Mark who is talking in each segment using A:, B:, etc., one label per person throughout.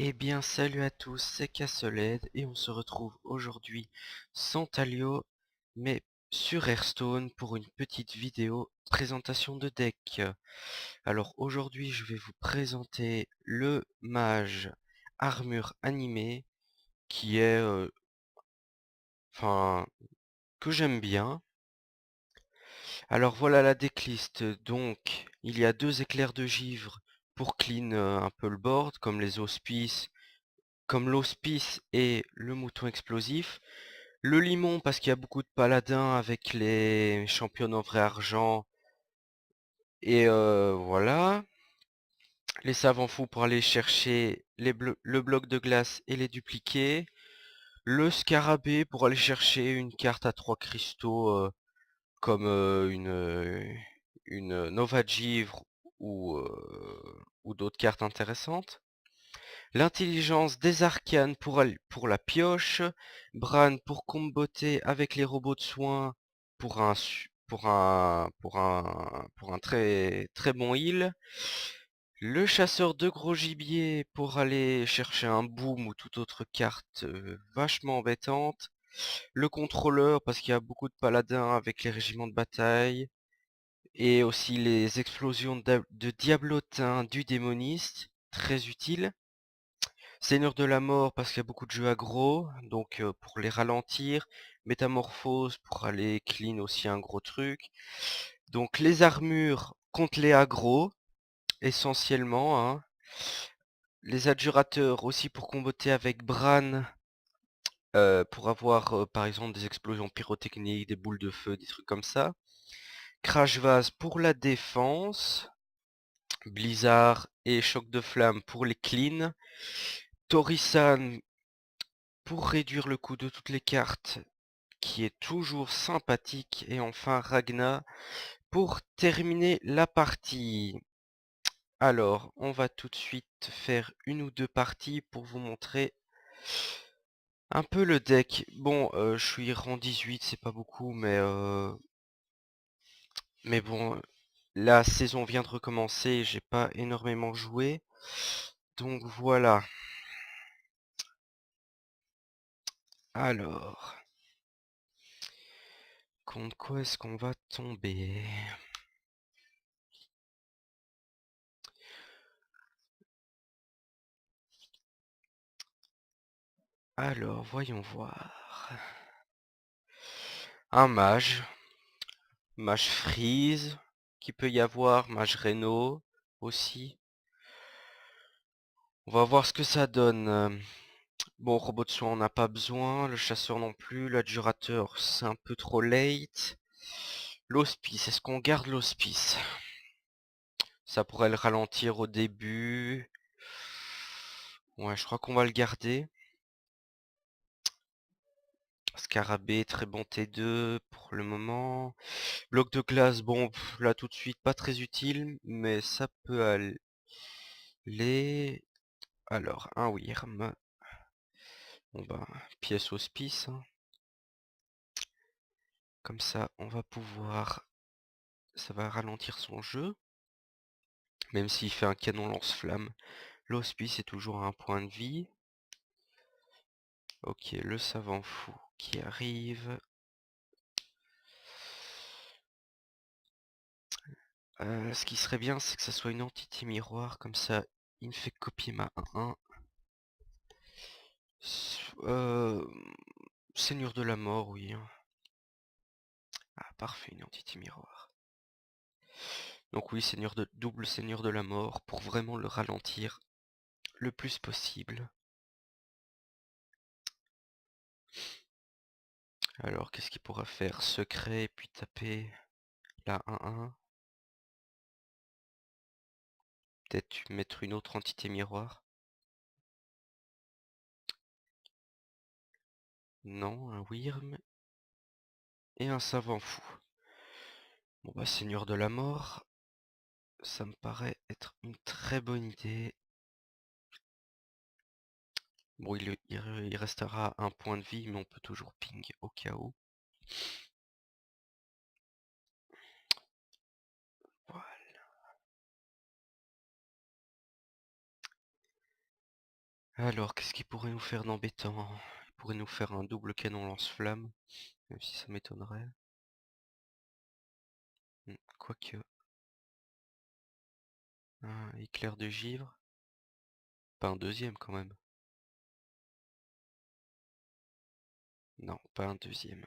A: Eh bien, salut à tous, c'est Castled et on se retrouve aujourd'hui sans Talio, mais sur Hearthstone pour une petite vidéo présentation de deck. Alors aujourd'hui, je vais vous présenter le mage armure animée qui est, enfin, que j'aime bien. Alors voilà la decklist. Donc, il y a 2 éclairs de givre pour clean un peu le board, comme l'hospice et le mouton explosif. Le limon parce qu'il y a beaucoup de paladins avec les champions en vrai argent. Et voilà. Les savants fous pour aller chercher le bloc de glace et les dupliquer. Le scarabée pour aller chercher une carte à 3 cristaux comme une Nova Givre ou d'autres cartes intéressantes. L'intelligence des arcanes pour la pioche, Bran pour comboter avec les robots de soins pour un très très bon heal, le chasseur de gros gibier pour aller chercher un boom ou toute autre carte vachement embêtante, le contrôleur parce qu'il y a beaucoup de paladins avec les régiments de bataille, et aussi les explosions de diablotin du démoniste, très utile. Seigneur de la mort parce qu'il y a beaucoup de jeux aggro, donc pour les ralentir. Métamorphose pour aller clean aussi un gros truc. Donc les armures contre les aggro, essentiellement, hein. Les adjurateurs aussi pour comboter avec Bran, pour avoir par exemple des explosions pyrotechniques, des boules de feu, des trucs comme ça. Crash Vase pour la défense. Blizzard et Choc de flamme pour les cleans. Torisan pour réduire le coût de toutes les cartes, qui est toujours sympathique. Et enfin Ragna pour terminer la partie. Alors, on va tout de suite faire une ou deux parties pour vous montrer un peu le deck. Bon, je suis rang 18, c'est pas beaucoup, mais bon, la saison vient de recommencer, j'ai pas énormément joué. Donc voilà. Alors, contre quoi est-ce qu'on va tomber? Alors, voyons voir. Un mage freeze, qui peut y avoir, mage Reno aussi. On va voir ce que ça donne. Bon, robot de soin on n'a pas besoin, le chasseur non plus, l'adjurateur c'est un peu trop late. L'hospice, est-ce qu'on garde l'hospice? Ça pourrait le ralentir au début. Ouais, je crois qu'on va le garder. Scarabée, très bon T2 pour le moment. Bloc de glace, bon, là tout de suite, pas très utile, mais ça peut aller. Alors, un Wyrm. Bon bah, pièce hospice, hein. Comme ça, on va pouvoir... Ça va ralentir son jeu. Même s'il fait un canon lance-flamme. L'hospice est toujours à un point de vie. Ok, le savant fou qui arrive. Ce qui serait bien, c'est que ça soit une entité miroir, comme ça, il me fait copier ma 1-1. Seigneur de la mort, oui, hein. Ah, parfait, une entité miroir. Donc oui, double seigneur de la mort, pour vraiment le ralentir le plus possible. Alors, qu'est-ce qu'il pourra faire? Secret, puis taper la 1-1. Peut-être mettre une autre entité miroir. Non, un Wyrm et un savant fou. Bon bah, seigneur de la mort, ça me paraît être une très bonne idée. Bon, il restera un point de vie, mais on peut toujours ping au cas où. Voilà. Alors, qu'est-ce qu'il pourrait nous faire d'embêtant? Il pourrait nous faire un double canon lance-flamme, même si ça m'étonnerait. Quoique. Un éclair de givre. Pas un deuxième quand même. Non, pas un deuxième.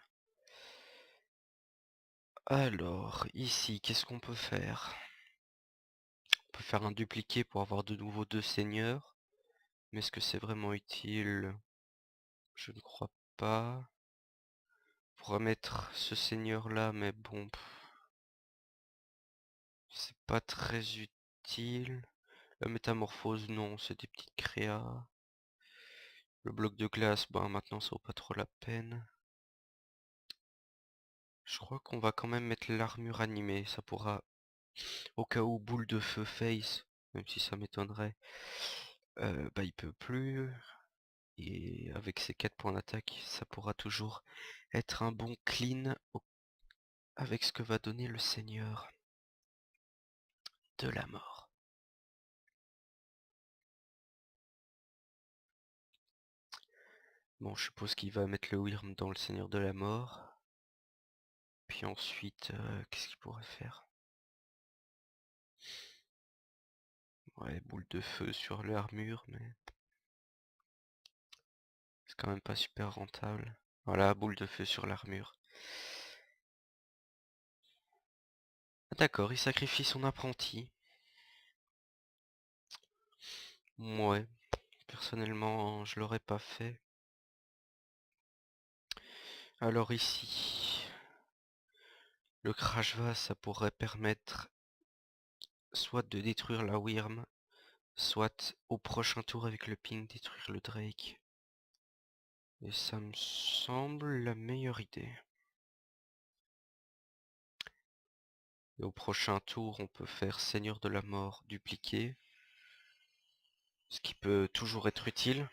A: Alors, ici, qu'est-ce qu'on peut faire? On peut faire un dupliqué pour avoir de nouveau deux seigneurs. Mais est-ce que c'est vraiment utile? Je ne crois pas. On pourra mettre ce seigneur là, mais bon, c'est pas très utile. La métamorphose, non, c'est des petites créas. Le bloc de glace, ben maintenant ça vaut pas trop la peine. Je crois qu'on va quand même mettre l'armure animée, ça pourra, au cas où boule de feu face, même si ça m'étonnerait, bah il peut plus, et avec ses 4 points d'attaque, ça pourra toujours être un bon clean avec ce que va donner le seigneur de la mort. Bon, je suppose qu'il va mettre le Wyrm dans le seigneur de la mort. Puis ensuite, qu'est-ce qu'il pourrait faire? Ouais, boule de feu sur l'armure, mais c'est quand même pas super rentable. Voilà, boule de feu sur l'armure. Ah, d'accord, il sacrifie son apprenti. Ouais, personnellement, je l'aurais pas fait. Alors ici, le crash vase, ça pourrait permettre soit de détruire la Wyrm, soit au prochain tour avec le ping détruire le Drake. Et ça me semble la meilleure idée. Et au prochain tour, on peut faire Seigneur de la Mort dupliqué. Ce qui peut toujours être utile.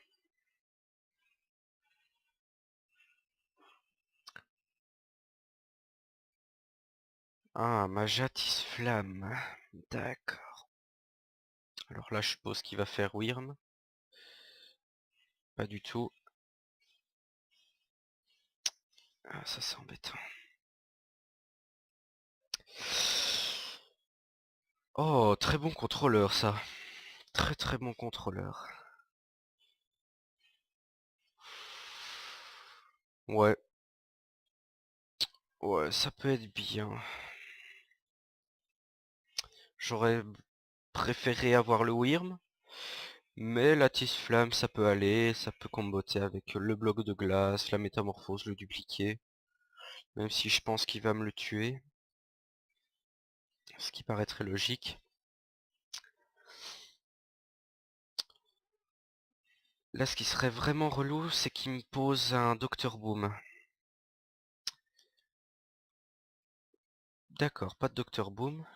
A: Ah, Majatis Flamme. D'accord. Alors là, je suppose qu'il va faire Wyrm. Pas du tout. Ah, ça c'est embêtant. Oh, très bon contrôleur ça. Très très bon contrôleur. Ouais. Ouais, ça peut être bien. J'aurais préféré avoir le Wyrm. Mais la Tis Flamme, ça peut aller. Ça peut comboter avec le bloc de glace, la métamorphose, le dupliqué. Même si je pense qu'il va me le tuer. Ce qui paraîtrait logique. Là, ce qui serait vraiment relou, c'est qu'il me pose un Dr Boom. D'accord, pas de Dr Boom.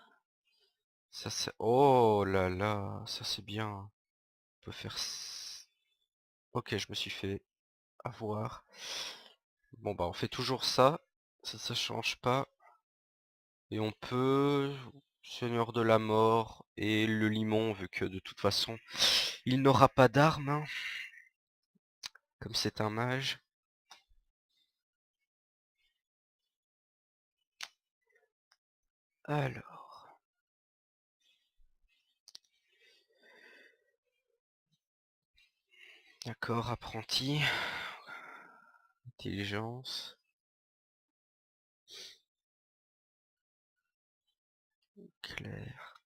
A: Ça c'est... Oh là là, ça c'est bien. On peut faire... Ok, je me suis fait avoir. Bon bah on fait toujours ça. Ça change pas. Et on peut... Seigneur de la mort et le limon, vu que de toute façon, il n'aura pas d'armes, hein, comme c'est un mage. Alors... D'accord, apprenti. Intelligence. Clair.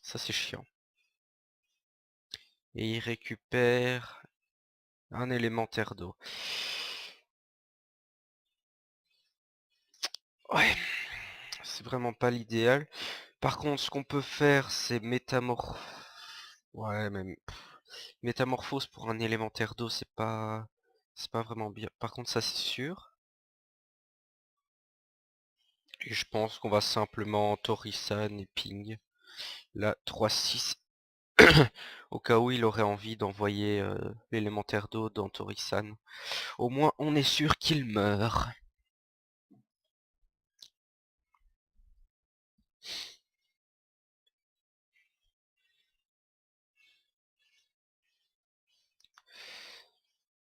A: Ça c'est chiant. Et il récupère un élémentaire d'eau. Ouais, c'est vraiment pas l'idéal. Par contre, ce qu'on peut faire, c'est Ouais, même... Métamorphose pour un élémentaire d'eau, c'est pas... C'est pas vraiment bien. Par contre, ça c'est sûr. Et je pense qu'on va simplement Torisan et Ping. Là, 3-6. Au cas où il aurait envie d'envoyer l'élémentaire d'eau dans Torisan. Au moins, on est sûr qu'il meurt.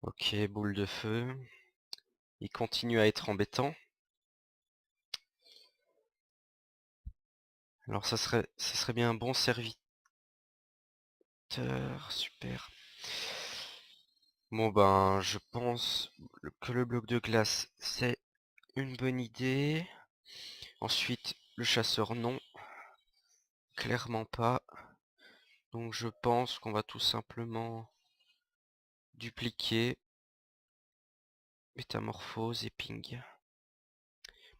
A: Ok, boule de feu. Il continue à être embêtant. Alors ça serait bien un bon serviteur. Super. Bon ben, je pense que le bloc de glace, c'est une bonne idée. Ensuite, le chasseur, non. Clairement pas. Donc je pense qu'on va tout simplement dupliquer métamorphose et ping.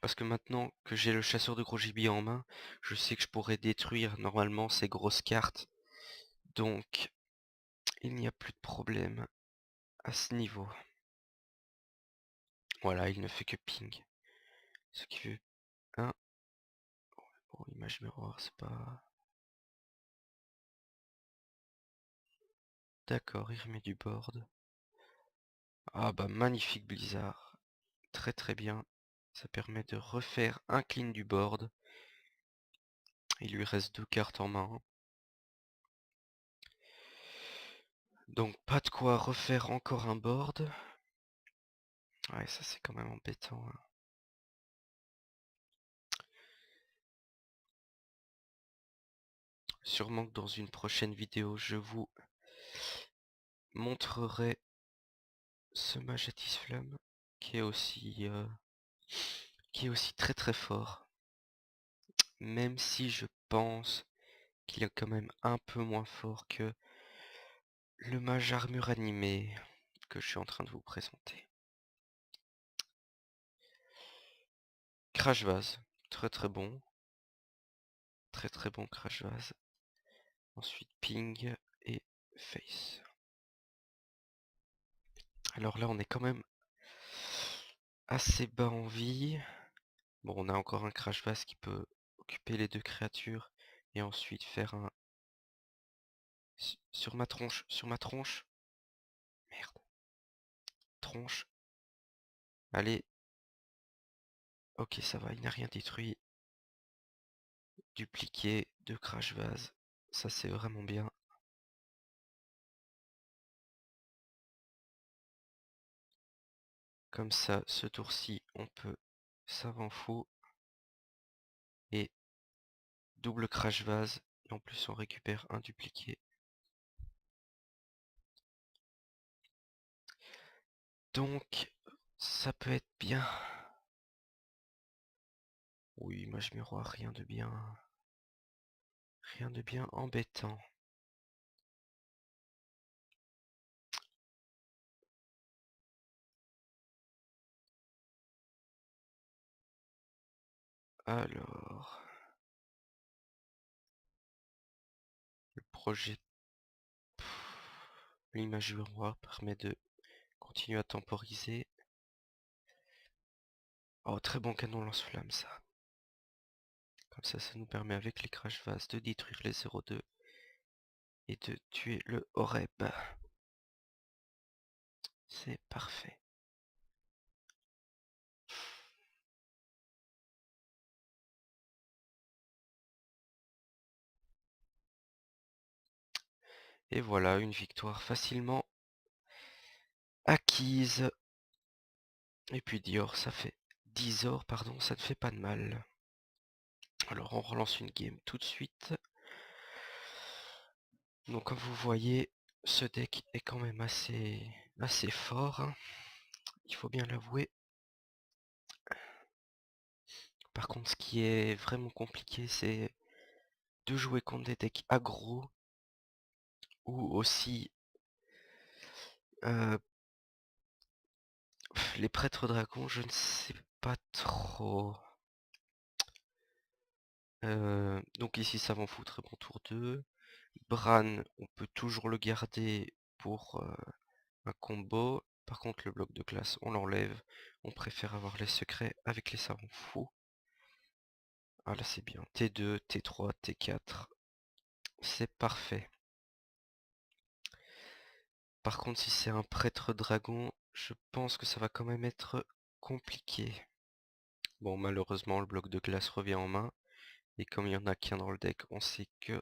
A: Parce que maintenant que j'ai le chasseur de gros gibier en main, je sais que je pourrais détruire normalement ces grosses cartes. Donc, il n'y a plus de problème à ce niveau. Voilà, il ne fait que ping. Ce qui fait un... Bon, image miroir, c'est pas... D'accord, il remet du board. Ah bah magnifique Blizzard. Très très bien. Ça permet de refaire un clean du board. Il lui reste 2 cartes en main. Donc pas de quoi refaire encore un board. Ouais, ça c'est quand même embêtant, hein. Sûrement que dans une prochaine vidéo, je vous montrerai ce Majatis Flamme qui est aussi très très fort. Même si je pense qu'il est quand même un peu moins fort que le mage armure animé que je suis en train de vous présenter. Crash Vase, très très bon. Très très bon Crash Vase. Ensuite Ping et Face. Alors là on est quand même assez bas en vie. Bon, on a encore un Crash Vase qui peut occuper les 2 créatures et ensuite faire un... Sur ma tronche, sur ma tronche. Merde. Tronche. Allez. Ok, ça va, il n'a rien détruit. Dupliquer 2 Crash Vase. Ça c'est vraiment bien. Comme ça, ce tour-ci, on peut savant fou. Et double Crash Vase. Et en plus on récupère un dupliqué. Donc, ça peut être bien. Oui, mage miroir, rien de bien. Rien de bien embêtant. Alors, le projet... L'image miroir permet de continuer à temporiser. Oh, très bon canon lance-flamme ça. Comme ça nous permet avec les crash vase de détruire les 0-2 et de tuer le Horeb. C'est parfait. Et voilà, une victoire facilement acquise. Et puis Dior, ça fait 10 or, pardon, ça ne fait pas de mal. Alors on relance une game tout de suite. Donc comme vous voyez, ce deck est quand même assez fort, hein. Il faut bien l'avouer. Par contre, ce qui est vraiment compliqué, c'est de jouer contre des decks aggro ou aussi les prêtres dragons, je ne sais pas trop. Donc ici ça m'en fout, très bon tour 2. Bran, on peut toujours le garder pour un combo. Par contre le bloc de glace, on l'enlève. On préfère avoir les secrets avec les savants fous. Ah là c'est bien. T2, T3, T4. C'est parfait. Par contre si c'est un prêtre dragon, je pense que ça va quand même être compliqué. Bon malheureusement le bloc de glace revient en main. Et comme il n'y en a qu'un dans le deck, on sait que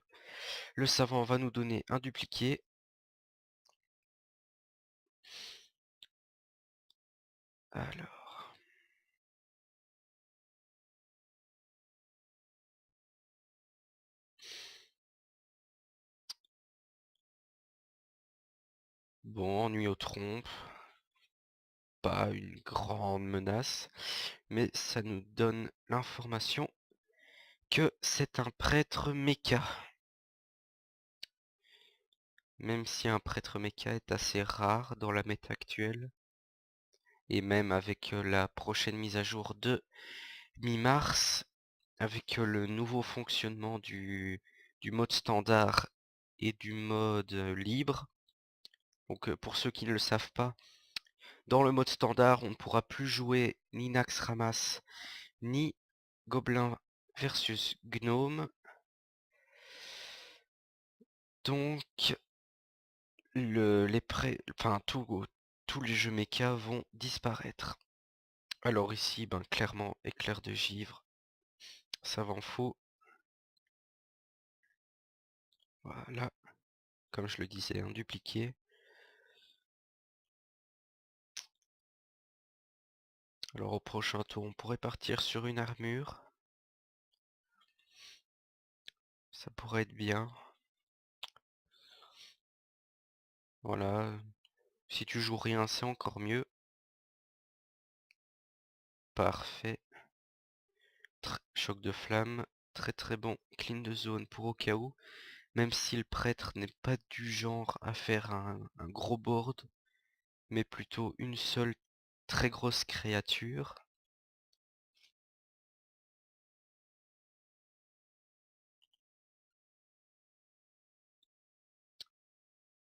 A: le savant va nous donner un dupliqué. Alors. Bon, ennui aux trompes. Pas une grande menace, mais ça nous donne l'information que c'est un prêtre méca. Même si un prêtre méca est assez rare dans la méta actuelle, et même avec la prochaine mise à jour de mi-mars, avec le nouveau fonctionnement du mode standard et du mode libre. Donc pour ceux qui ne le savent pas, dans le mode standard, on ne pourra plus jouer ni Nax Ramas, ni Gobelin versus Gnome. Donc tous les jeux mecha vont disparaître. Alors ici, ben clairement, éclair de givre, savant faux. Voilà, comme je le disais, un dupliqué. Alors au prochain tour, on pourrait partir sur une armure. Ça pourrait être bien. Voilà. Si tu joues rien, c'est encore mieux. Parfait. Choc de flamme. Très très bon. Clean de zone pour au cas où. Même si le prêtre n'est pas du genre à faire un gros board, mais plutôt une seule très grosse créature.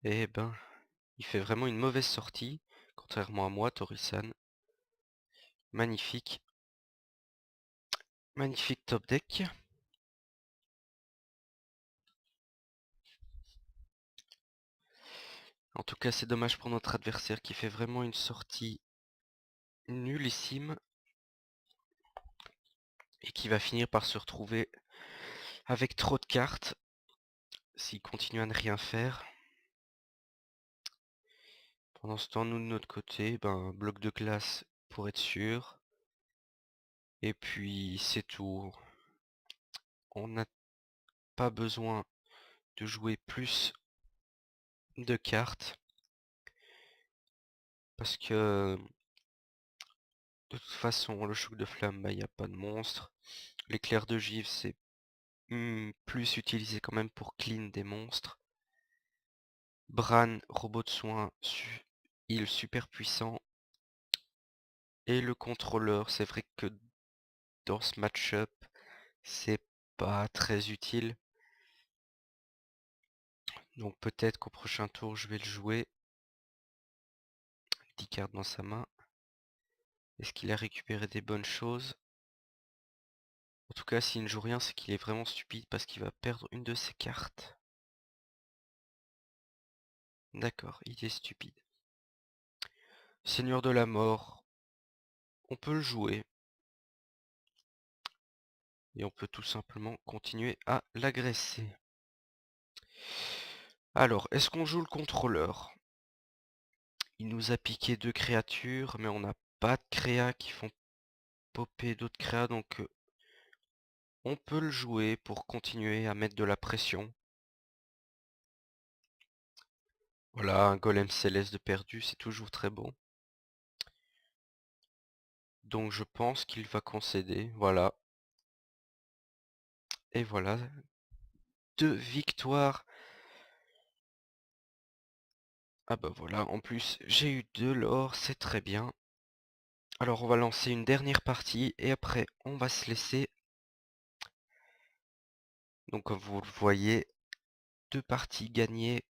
A: Eh ben, il fait vraiment une mauvaise sortie, contrairement à moi, Torisan. Magnifique. Magnifique top deck. En tout cas, c'est dommage pour notre adversaire qui fait vraiment une sortie nullissime et qui va finir par se retrouver avec trop de cartes s'il continue à ne rien faire. Pendant ce temps, nous de notre côté, ben, bloc de glace pour être sûr. Et puis c'est tout. On n'a pas besoin de jouer plus de cartes parce que de toute façon le choc de flamme, bah, il n'y a pas de monstre. L'éclair de givre, c'est plus utilisé quand même pour clean des monstres. Bran, robot de soin, heal super puissant. Et le contrôleur, c'est vrai que dans ce match-up, c'est pas très utile. Donc peut-être qu'au prochain tour, je vais le jouer. 10 cartes dans sa main. Est-ce qu'il a récupéré des bonnes choses? En tout cas, s'il ne joue rien, c'est qu'il est vraiment stupide parce qu'il va perdre une de ses cartes. D'accord, il est stupide. Seigneur de la mort, on peut le jouer. Et on peut tout simplement continuer à l'agresser. Alors, est-ce qu'on joue le contrôleur? Il nous a piqué 2 créatures, mais on n'a pas de créas qui font popper d'autres créas, donc on peut le jouer pour continuer à mettre de la pression. Voilà, un golem céleste de perdu, c'est toujours très bon. Donc je pense qu'il va concéder, voilà. Et voilà, 2 victoires. Ah bah voilà, en plus j'ai eu 2 l'or, c'est très bien. Alors on va lancer une dernière partie et après on va se laisser. Donc comme vous le voyez, 2 parties gagnées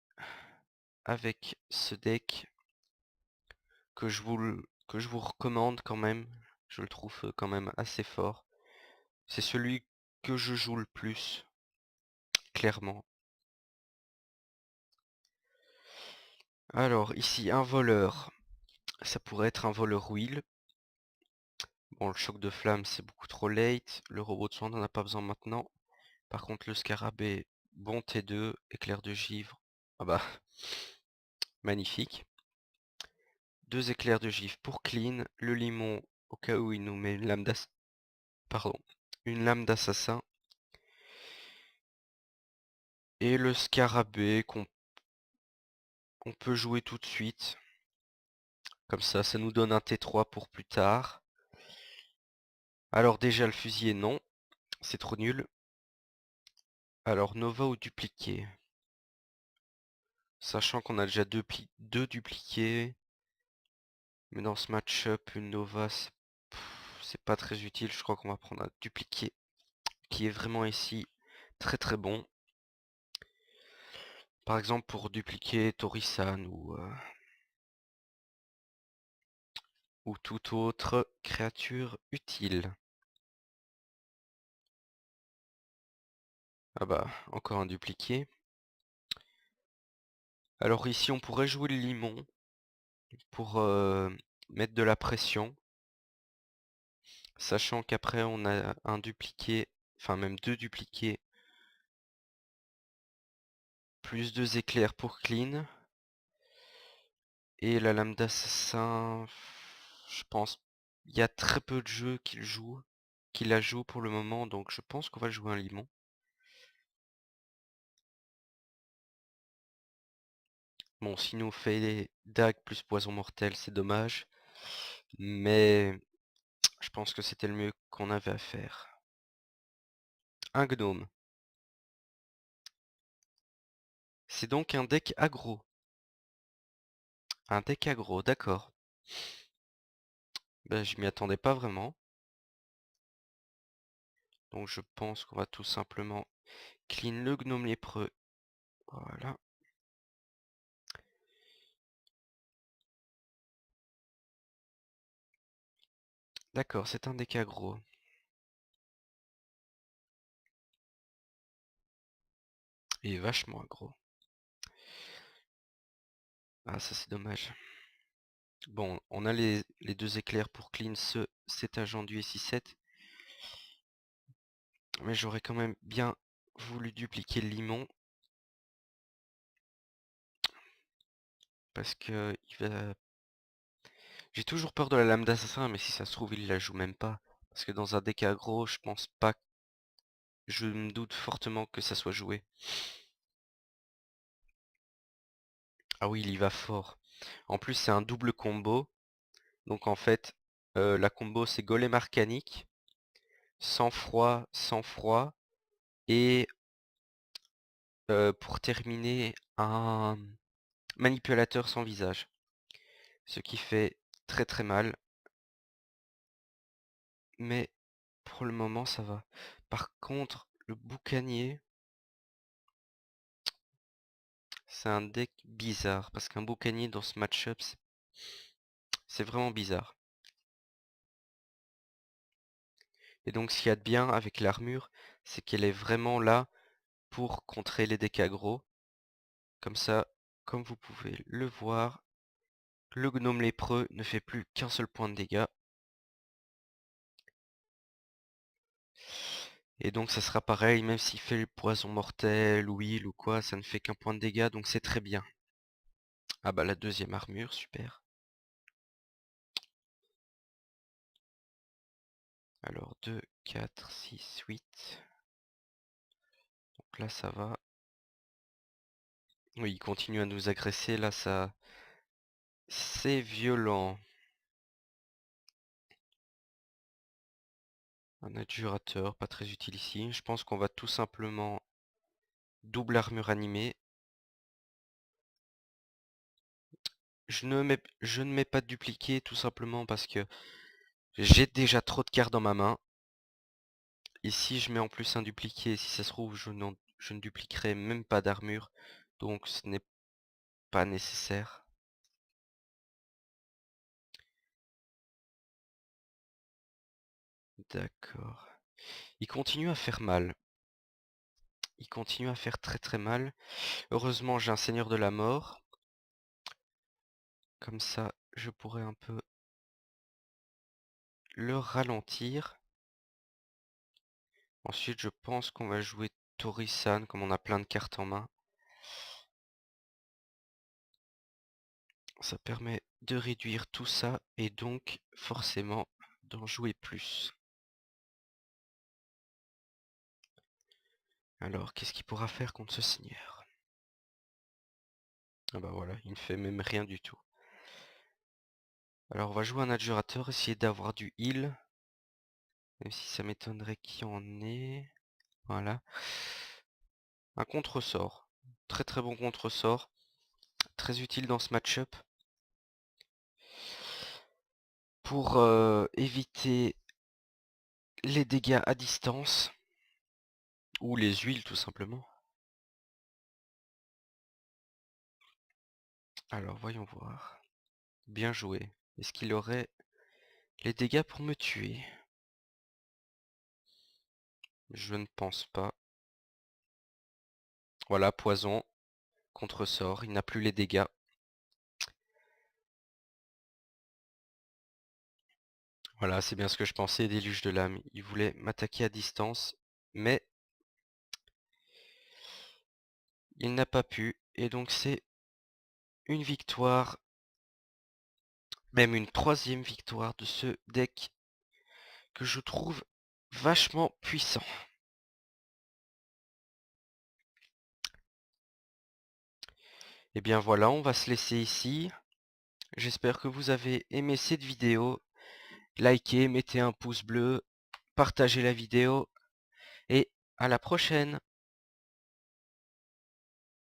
A: avec ce deck que je vous recommande quand même. Je le trouve quand même assez fort. C'est celui que je joue le plus, clairement. Alors ici un voleur, ça pourrait être un voleur wheel. Bon, le choc de flamme c'est beaucoup trop late, le robot de soin on n'en a pas besoin maintenant. Par contre le scarabée, bon T2, éclair de givre, ah bah magnifique. 2 éclairs de givre pour clean, le limon au cas où il nous met une lame d'assassin, et le scarabée qu'on peut jouer tout de suite. Comme ça nous donne un T3 pour plus tard. Alors déjà le fusilier non, c'est trop nul. Alors Nova ou dupliqué? Sachant qu'on a déjà deux dupliqués. Mais dans ce match-up, une Nova, c'est pas très utile. Je crois qu'on va prendre un dupliqué qui est vraiment ici très très bon. Par exemple pour dupliquer Torisan ou toute autre créature utile. Ah bah, encore un dupliqué. Alors ici on pourrait jouer le limon pour mettre de la pression. Sachant qu'après on a un dupliqué, enfin même deux dupliqués, plus 2 éclairs pour clean. Et la lame d'assassin, je pense, il y a très peu de jeux qui la jouent pour le moment, donc je pense qu'on va jouer un limon. Bon, s'il nous fait dague plus poison mortel, c'est dommage. Mais je pense que c'était le mieux qu'on avait à faire. Un gnome. C'est donc un deck aggro. Un deck aggro, d'accord. Ben, je m'y attendais pas vraiment. Donc je pense qu'on va tout simplement clean le gnome lépreux. Voilà. D'accord, c'est un deck aggro. Il est vachement aggro. Ah, ça c'est dommage. Bon, on a les 2 éclairs pour clean cet agent du SI7. Mais j'aurais quand même bien voulu dupliquer le limon. Parce que j'ai toujours peur de la lame d'assassin, mais si ça se trouve, il la joue même pas. Parce que dans un deck aggro, je pense pas. Je me doute fortement que ça soit joué. Ah oui, il y va fort. En plus, c'est un double combo. Donc en fait, la combo c'est golem arcanique, sang-froid, et pour terminer, un manipulateur sans visage. Ce qui fait très très mal. Mais pour le moment ça va. Par contre, le boucanier, c'est un deck bizarre. Parce qu'un boucanier dans ce match-up, c'est vraiment bizarre. Et donc ce qu'il y a de bien avec l'armure, c'est qu'elle est vraiment là pour contrer les decks aggro. Comme ça, comme vous pouvez le voir, le gnome lépreux ne fait plus qu'un seul point de dégâts. Et donc ça sera pareil, même s'il fait le poison mortel ou heal ou quoi, ça ne fait qu'un point de dégâts, donc c'est très bien. Ah bah la deuxième armure, super. Alors 2, 4, 6, 8. Donc là ça va. Oui, il continue à nous agresser, là ça... C'est violent. Un adjurateur, pas très utile ici. Je pense qu'on va tout simplement double armure animée. Je ne mets pas de dupliqué tout simplement parce que j'ai déjà trop de cartes dans ma main. Et si je mets en plus un dupliqué, si ça se trouve, je ne dupliquerai même pas d'armure. Donc ce n'est pas nécessaire. D'accord. Il continue à faire mal. Il continue à faire très très mal. Heureusement, j'ai un seigneur de la mort. Comme ça, je pourrais un peu le ralentir. Ensuite, je pense qu'on va jouer Torisan, comme on a plein de cartes en main. Ça permet de réduire tout ça et donc forcément d'en jouer plus. Alors, qu'est-ce qu'il pourra faire contre ce seigneur? Ah bah voilà, il ne fait même rien du tout. Alors on va jouer un adjurateur, essayer d'avoir du heal. Même si ça m'étonnerait qu'il y en ait. Voilà. Un contre-sort. Très très bon contre-sort. Très utile dans ce match-up. Pour éviter les dégâts à distance. Ou les huiles tout simplement. Alors voyons voir. Bien joué. Est-ce qu'il aurait les dégâts pour me tuer? Je ne pense pas. Voilà, poison. Contre-sort. Il n'a plus les dégâts. Voilà, c'est bien ce que je pensais, déluge de l'âme. Il voulait m'attaquer à distance, mais il n'a pas pu. Et donc c'est une victoire, même une troisième victoire de ce deck que je trouve vachement puissant. Et bien voilà, on va se laisser ici. J'espère que vous avez aimé cette vidéo. Likez, mettez un pouce bleu, partagez la vidéo et à la prochaine.